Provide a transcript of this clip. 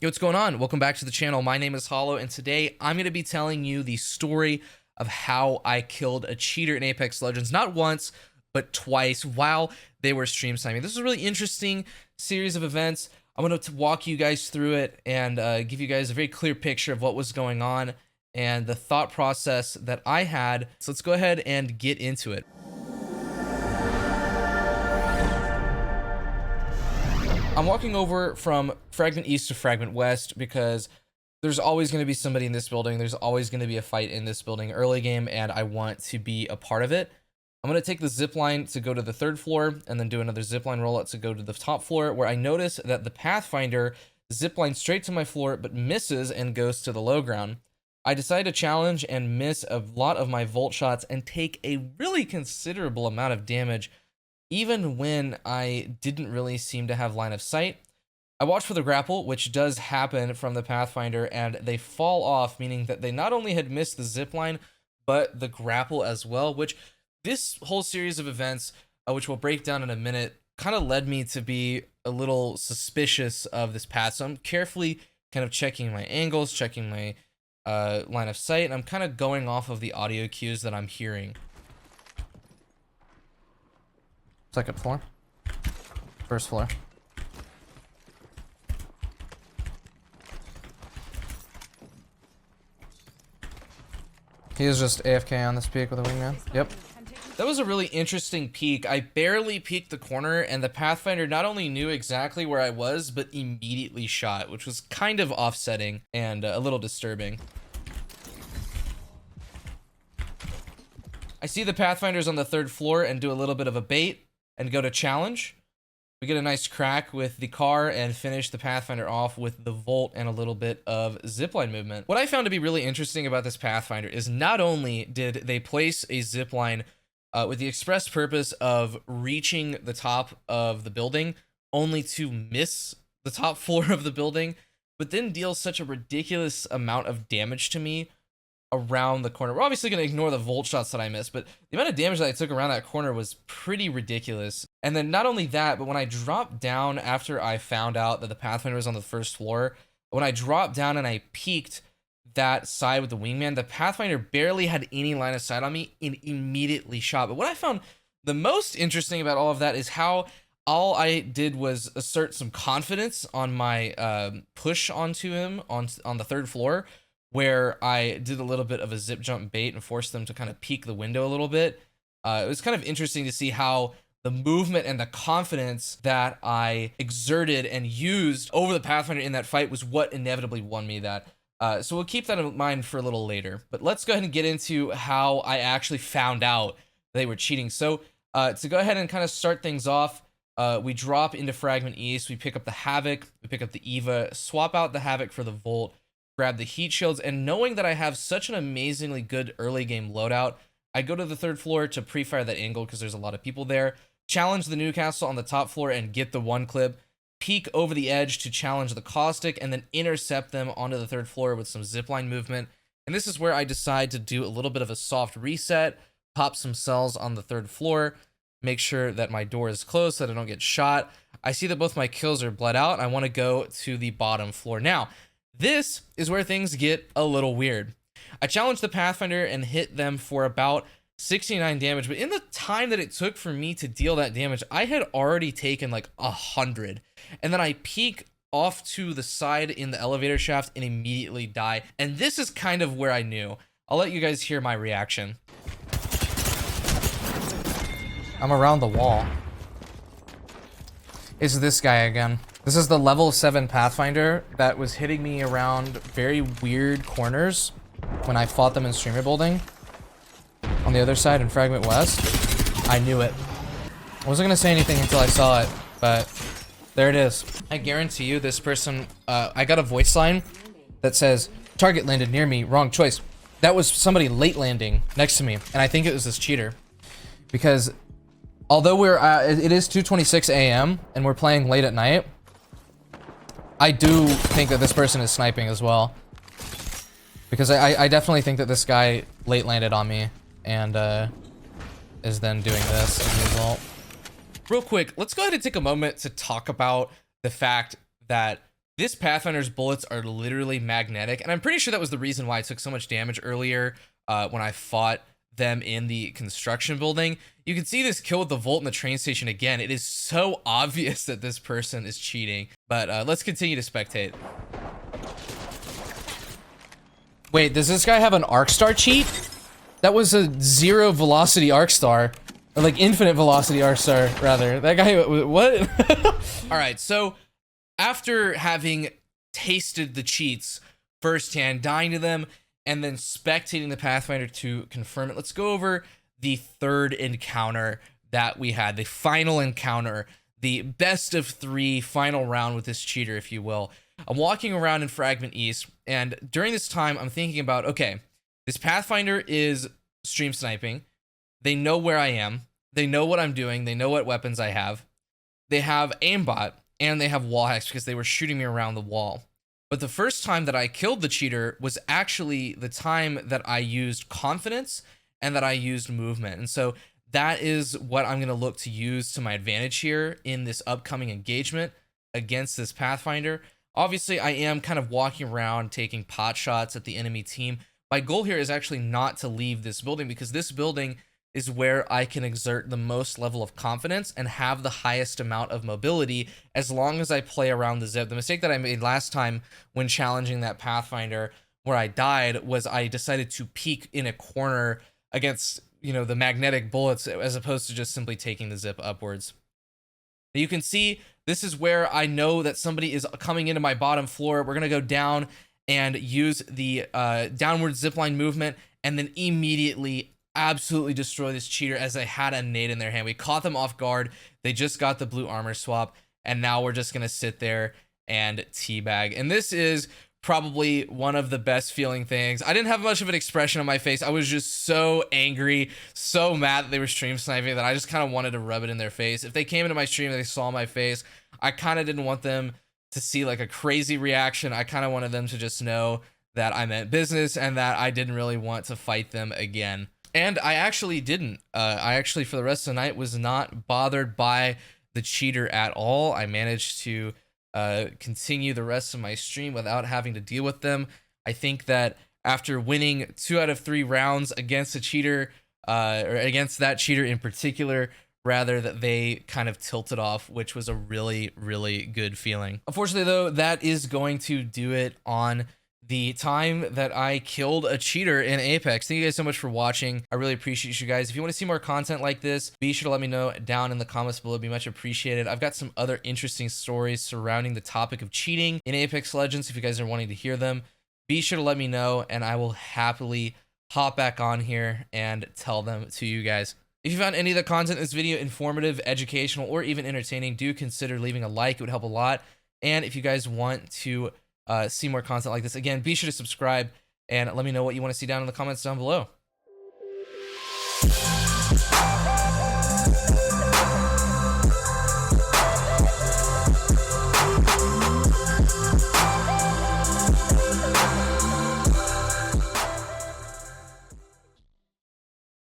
Yo, what's going on? Welcome back to the channel. My name is Hollow, and today I'm going to be telling you the story of how I killed a cheater in Apex Legends, not once, but twice while they were stream sniping. This is a really interesting series of events. I'm going to walk you guys through it and give you guys a very clear picture of what was going on and the thought process that I had. So let's go ahead and get into it. I'm walking over from Fragment East to Fragment West because there's always going to be somebody in this building. There's always going to be a fight in this building early game, and I want to be a part of it. I'm going to take the zip line to go to the 3rd floor and then do another zip line rollout to go to the top floor, where I notice that the Pathfinder zip lines straight to my floor but misses and goes to the low ground. I decide to challenge and miss a lot of my volt shots and take a really considerable amount of damage even when I didn't really seem to have line of sight. I watch for the grapple, which does happen from the Pathfinder, and they fall off, meaning that they not only had missed the zip line, but the grapple as well, which this whole series of events, which we'll break down in a minute, kind of led me to be a little suspicious of this path. So I'm carefully kind of checking my angles, checking my line of sight, and I'm kind of going off of the audio cues that I'm hearing. 2nd floor. 1st floor. He is just AFK on this peak with a wingman. Yep. That was a really interesting peek. I barely peeked the corner, and the Pathfinder not only knew exactly where I was, but immediately shot, which was kind of offsetting and a little disturbing. I see the Pathfinders on the 3rd floor and do a little bit of a bait and go to challenge. We get a nice crack with the car and finish the Pathfinder off with the Volt and a little bit of zipline movement. What I found to be really interesting about this Pathfinder is not only did they place a zipline with the express purpose of reaching the top of the building, only to miss the top floor of the building, but then deal such a ridiculous amount of damage to me around the corner. We're obviously going to ignore the volt shots that I missed, but the amount of damage that I took around that corner was pretty ridiculous. And then not only that, but when I dropped down after I found out that the Pathfinder was on the 1st floor, when I dropped down and I peeked that side with the wingman, the Pathfinder barely had any line of sight on me and immediately shot. But what I found the most interesting about all of that is how all I did was assert some confidence on my push onto him on the 3rd floor, where I did a little bit of a zip jump bait and forced them to kind of peek the window a little bit. It was kind of interesting to see how the movement and the confidence that I exerted and used over the Pathfinder in that fight was what inevitably won me that. So we'll keep that in mind for a little later. But let's go ahead and get into how I actually found out they were cheating. So to go ahead and kind of start things off, we drop into Fragment East, we pick up the Havoc, we pick up the Eva, swap out the Havoc for the Volt, grab the heat shields, and knowing that I have such an amazingly good early game loadout, I go to the 3rd floor to pre-fire that angle because there's a lot of people there, challenge the Newcastle on the top floor and get the 1 clip, peek over the edge to challenge the Caustic, and then intercept them onto the 3rd floor with some zipline movement. And this is where I decide to do a little bit of a soft reset, pop some cells on the 3rd floor, make sure that my door is closed so that I don't get shot. I see that both my kills are bled out, and I want to go to the bottom floor. Now, this is where things get a little weird. I challenged the Pathfinder and hit them for about 69 damage, but in the time that it took for me to deal that damage, I had already taken like 100. And then I peek off to the side in the elevator shaft and immediately die. And this is kind of where I knew. I'll let you guys hear my reaction. I'm around the wall. It's this guy again. This is the level 7 Pathfinder that was hitting me around very weird corners when I fought them in streamer building. On the other side in Fragment West. I knew it. I wasn't gonna say anything until I saw it, but there it is. I guarantee you this person, I got a voice line that says, "Target landed near me, wrong choice." That was somebody late landing next to me, and I think it was this cheater. Because although it is 2:26 a.m. and we're playing late at night, I do think that this person is sniping as well. Because I definitely think that this guy late landed on me and is then doing this as a result. Real quick, let's go ahead and take a moment to talk about the fact that This Pathfinder's bullets are literally magnetic, and I'm pretty sure that was the reason why I took so much damage earlier when I fought them in the construction building. You can see this kill with the Volt in the train station again. It is so obvious that this person is cheating, but let's continue to spectate. Wait, does this guy have an arc star cheat? That was a 0 velocity arc star, or like infinite velocity arc star rather. That guy, what? All right, so after having tasted the cheats firsthand, dying to them, and then spectating the Pathfinder to confirm it, let's go over the third encounter that we had, the final encounter, the best of 3 final round with this cheater, if you will. I'm walking around in Fragment East, and during this time, I'm thinking about, okay, this Pathfinder is stream sniping. They know where I am. They know what I'm doing. They know what weapons I have. They have aimbot, and they have wall hacks because they were shooting me around the wall. But the first time that I killed the cheater was actually the time that I used confidence and that I used movement. And so that is what I'm going to look to use to my advantage here in this upcoming engagement against this Pathfinder. Obviously, I am kind of walking around taking pot shots at the enemy team. My goal here is actually not to leave this building because this building is where I can exert the most level of confidence and have the highest amount of mobility as long as I play around the zip. The mistake that I made last time when challenging that Pathfinder where I died was I decided to peek in a corner against, you know, the magnetic bullets as opposed to just simply taking the zip upwards. You can see this is where I know that somebody is coming into my bottom floor. We're going to go down and use the downward zipline movement and then immediately absolutely destroy this cheater as they had a nade in their hand. We caught them off guard. They just got the blue armor swap, and now we're just going to sit there and teabag. And this is probably one of the best feeling things. I didn't have much of an expression on my face. I was just so angry, so mad that they were stream sniping that I just kind of wanted to rub it in their face. If they came into my stream and they saw my face, I kind of didn't want them to see like a crazy reaction. I kind of wanted them to just know that I meant business and that I didn't really want to fight them again. And I actually didn't. I actually, for the rest of the night, was not bothered by the cheater at all. I managed to continue the rest of my stream without having to deal with them. I think that after winning 2 out of 3 rounds against a cheater, or against that cheater in particular, rather, that they kind of tilted off, which was a really, really good feeling. Unfortunately, though, that is going to do it on the time that I killed a cheater in Apex. Thank you guys so much for watching. I really appreciate you guys. If you want to see more content like this, be sure to let me know down in the comments below. It'd be much appreciated. I've got some other interesting stories surrounding the topic of cheating in Apex Legends. If you guys are wanting to hear them, be sure to let me know, and I will happily hop back on here and tell them to you guys. If you found any of the content in this video informative, educational, or even entertaining, do consider leaving a like. It would help a lot. And if you guys want to see more content like this, again, be sure to subscribe and let me know what you want to see down in the comments down below.